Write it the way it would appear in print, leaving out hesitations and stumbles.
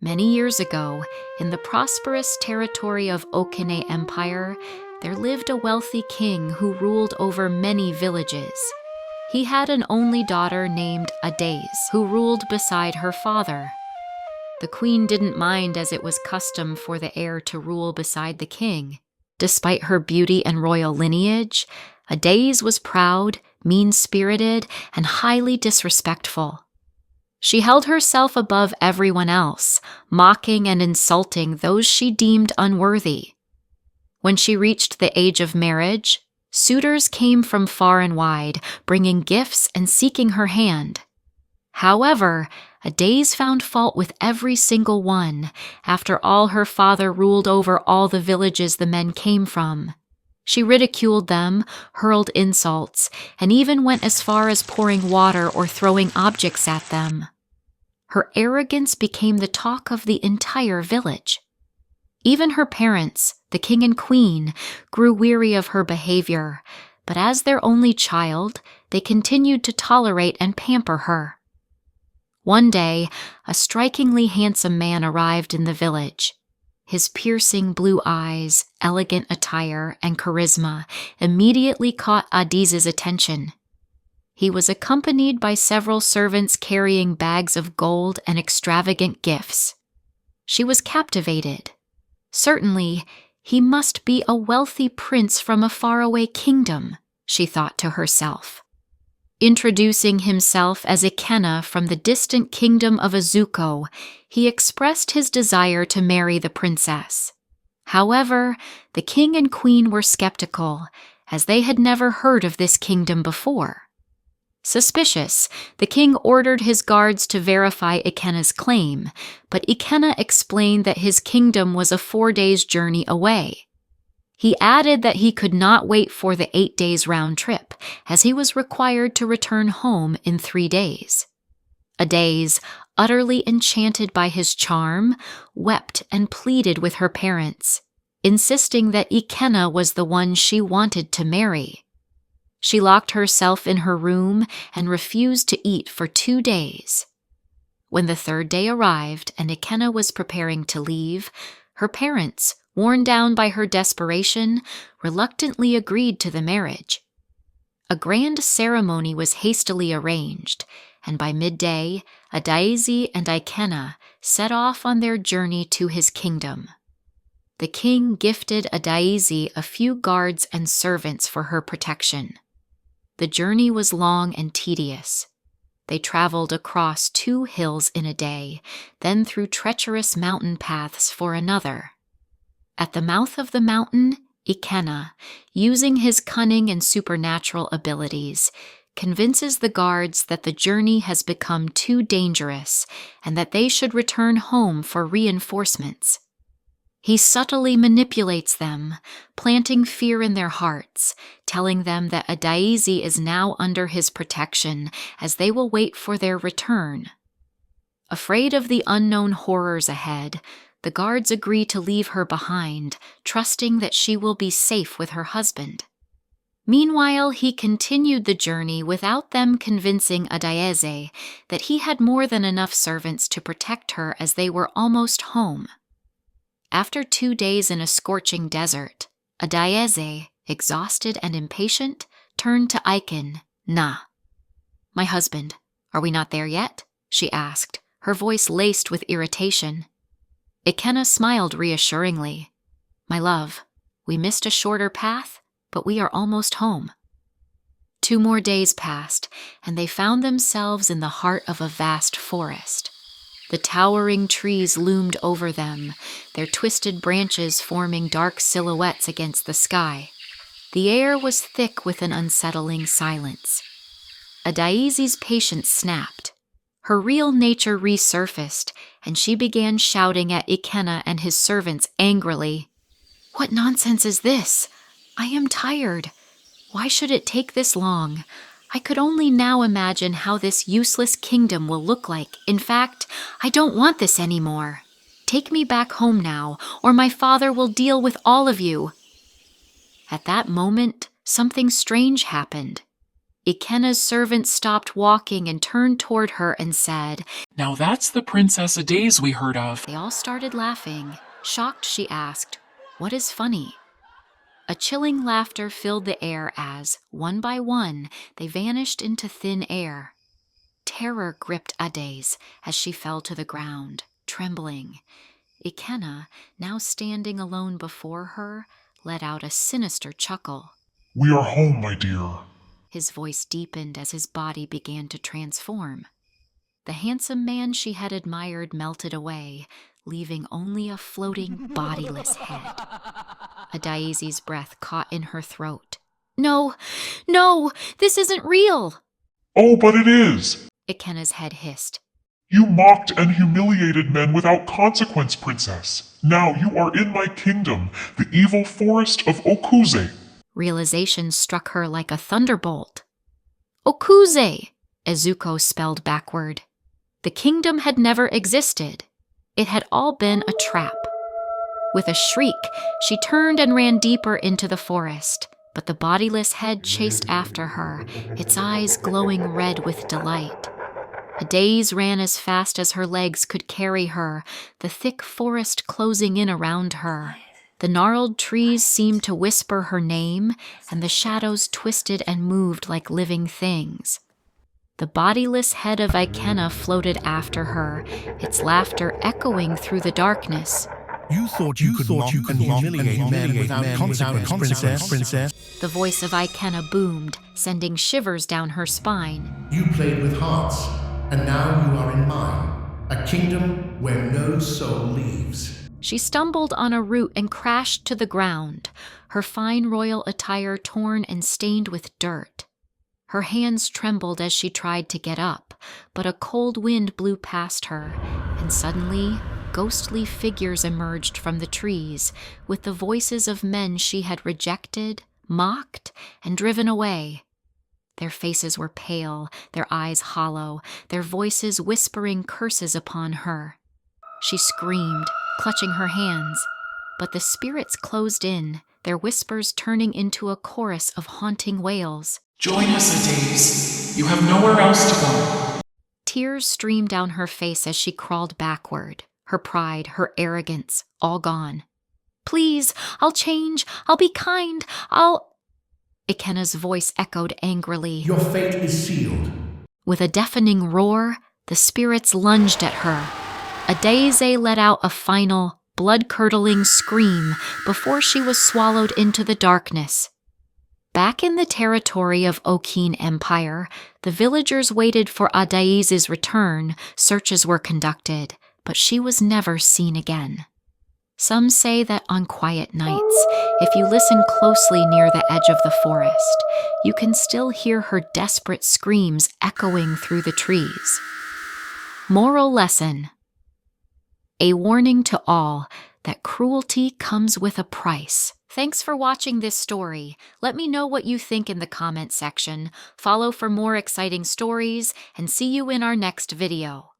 Many years ago, in the prosperous territory of Okine Empire, there lived a wealthy king who ruled over many villages. He had an only daughter named Adais, who ruled beside her father. The queen didn't mind, as it was custom for the heir to rule beside the king. Despite her beauty and royal lineage, Adais was proud, mean-spirited, and highly disrespectful. She held herself above everyone else, mocking and insulting those she deemed unworthy. When she reached the age of marriage, suitors came from far and wide, bringing gifts and seeking her hand. However, Adais found fault with every single one. After all, her father ruled over all the villages the men came from. She ridiculed them, hurled insults, and even went as far as pouring water or throwing objects at them. Her arrogance became the talk of the entire village. Even her parents, the king and queen, grew weary of her behavior, but as their only child, they continued to tolerate and pamper her. One day, a strikingly handsome man arrived in the village. His piercing blue eyes, elegant attire, and charisma immediately caught Adiz's attention. He was accompanied by several servants carrying bags of gold and extravagant gifts. She was captivated. Certainly, he must be a wealthy prince from a faraway kingdom, she thought to herself. Introducing himself as Ikenna from the distant kingdom of Azuko, he expressed his desire to marry the princess. However, the king and queen were skeptical, as they had never heard of this kingdom before. Suspicious, the king ordered his guards to verify Ikenna's claim, but Ikenna explained that his kingdom was a 4 days' journey away. He added that he could not wait for the 8 days round trip, as he was required to return home in 3 days. Adais, utterly enchanted by his charm, wept and pleaded with her parents, insisting that Ikenna was the one she wanted to marry. She locked herself in her room and refused to eat for 2 days. When the 3rd day arrived and Ikenna was preparing to leave, her parents, worn down by her desperation, reluctantly agreed to the marriage. A grand ceremony was hastily arranged, and by midday, Adais and Ikenna set off on their journey to his kingdom. The king gifted Adais a few guards and servants for her protection. The journey was long and tedious. They traveled across 2 hills in a day, then through treacherous mountain paths for another. At the mouth of the mountain, Ikenna, using his cunning and supernatural abilities, convinces the guards that the journey has become too dangerous and that they should return home for reinforcements. He subtly manipulates them, planting fear in their hearts, telling them that Adais is now under his protection as they will wait for their return. Afraid of the unknown horrors ahead, the guards agree to leave her behind, trusting that she will be safe with her husband. Meanwhile, he continued the journey without them convincing Adais that he had more than enough servants to protect her as they were almost home. After 2 days in a scorching desert, Adais, exhausted and impatient, turned to Ikenna. "My husband, are we not there yet?" she asked, her voice laced with irritation. Ikenna smiled reassuringly. "My love, we missed a shorter path, but we are almost home." 2 more days passed, and they found themselves in the heart of a vast forest. The towering trees loomed over them, their twisted branches forming dark silhouettes against the sky. The air was thick with an unsettling silence. Adaisi's patience snapped. Her real nature resurfaced, and she began shouting at Ikenna and his servants angrily. "What nonsense is this? I am tired. Why should it take this long? I could only now imagine how this useless kingdom will look like. In fact, I don't want this anymore. Take me back home now, or my father will deal with all of you." At that moment, something strange happened. Ikenna's servant stopped walking and turned toward her and said, "Now that's the Princess Adaze we heard of." They all started laughing. Shocked, she asked, "What is funny?" A chilling laughter filled the air as, one by one, they vanished into thin air. Terror gripped Adaze as she fell to the ground, trembling. Ikenna, now standing alone before her, let out a sinister chuckle. "We are home, my dear." His voice deepened as his body began to transform. The handsome man she had admired melted away, leaving only a floating, bodiless head. Adaezi's breath caught in her throat. No, this isn't real!" "Oh, but it is!" Ikenna's head hissed. "You mocked and humiliated men without consequence, princess. Now you are in my kingdom, the evil forest of Okuze." Realization struck her like a thunderbolt. Okuze, Izuko spelled backward. The kingdom had never existed. It had all been a trap. With a shriek, she turned and ran deeper into the forest, but the bodiless head chased after her, its eyes glowing red with delight. Adaze ran as fast as her legs could carry her, the thick forest closing in around her. The gnarled trees seemed to whisper her name, and the shadows twisted and moved like living things. The bodiless head of Ikenna floated after her, its laughter echoing through the darkness. You thought you could mock and humiliate men without consequence, princess. The voice of Ikenna boomed, sending shivers down her spine. You played with hearts, and now you are in mine, a kingdom where no soul leaves. She stumbled on a root and crashed to the ground, her fine royal attire torn and stained with dirt. Her hands trembled as she tried to get up, but a cold wind blew past her, and suddenly, ghostly figures emerged from the trees, with the voices of men she had rejected, mocked, and driven away. Their faces were pale, their eyes hollow, their voices whispering curses upon her. She screamed, clutching her hands, but the spirits closed in, their whispers turning into a chorus of haunting wails. "Join us, Adaze. You have nowhere else to go." Tears streamed down her face as she crawled backward, her pride, her arrogance, all gone. "Please, I'll change, I'll be kind, Ikenna's voice echoed angrily. Your fate is sealed. With a deafening roar, the spirits lunged at her. Adaze let out a final, blood-curdling scream before she was swallowed into the darkness. Back in the territory of Okin Empire, the villagers waited for Adaeze's return. Searches were conducted, but she was never seen again. Some say that on quiet nights, if you listen closely near the edge of the forest, you can still hear her desperate screams echoing through the trees. Moral lesson: a warning to all that cruelty comes with a price. Thanks for watching this story. Let me know what you think in the comment section. Follow for more exciting stories, and see you in our next video.